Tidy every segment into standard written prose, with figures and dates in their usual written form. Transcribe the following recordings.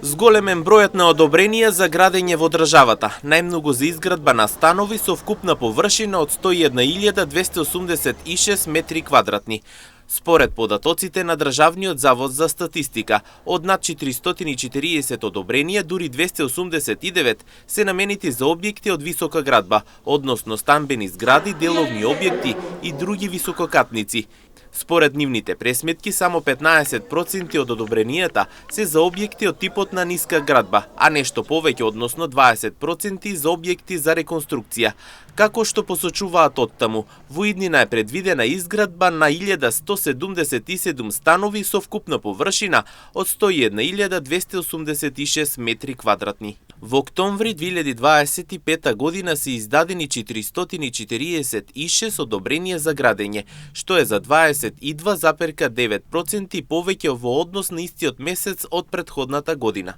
Зголемен бројот на одобренија за градење во државата, најмногу за изградба на станови со вкупна површина од 101.286 метри квадратни. Според податоците на Државниот завод за статистика, од над 440 одобренија, дури 289 се наменети за објекти од висока градба, односно станбени згради, деловни објекти и други висококатници. Според нивните пресметки, само 15% од одобренијата се за објекти од типот на ниска градба, а нешто повеќе, односно 20% за објекти за реконструкција. Како што посочуваат оттаму, во иднина е предвидена изградба на 1177 станови со вкупна површина од 101.286 метри квадратни. Во октомври 2025 година се издадени 446 одобренија за градење, што е за 22,9% повеќе во однос на истиот месец од претходната година.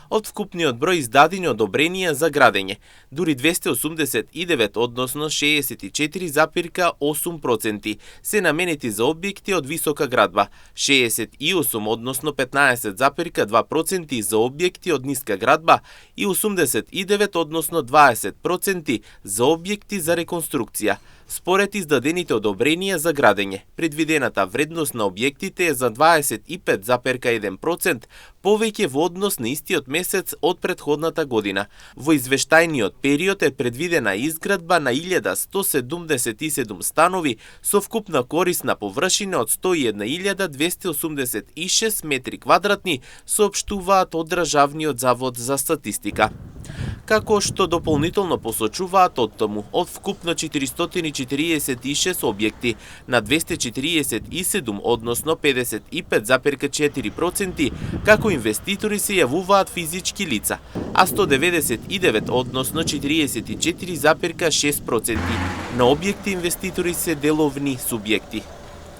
Од вкупниот број издадени одобренија за градење, дури 289, односно 64,8% се наменети за објекти од висока градба, 68, односно 15,2% за објекти од ниска градба и 89, односно 20% за објекти за реконструкција. Според издадените одобренија за градење, предвидената вредност на објектите е за 25,1% повеќе во однос на истиот месец од претходната година. Во извештајниот период е предвидена изградба на 1177 станови со вкупна корисна површина од 101.286 метри квадратни, соопштуваат од Државниот завод за статистика. Како што дополнително посочуваат оттаму, од вкупно 446 објекти на 247, односно 55,4%, како инвеститори се јавуваат физички лица, а 199, односно 44,6% на објекти инвеститори се деловни субјекти.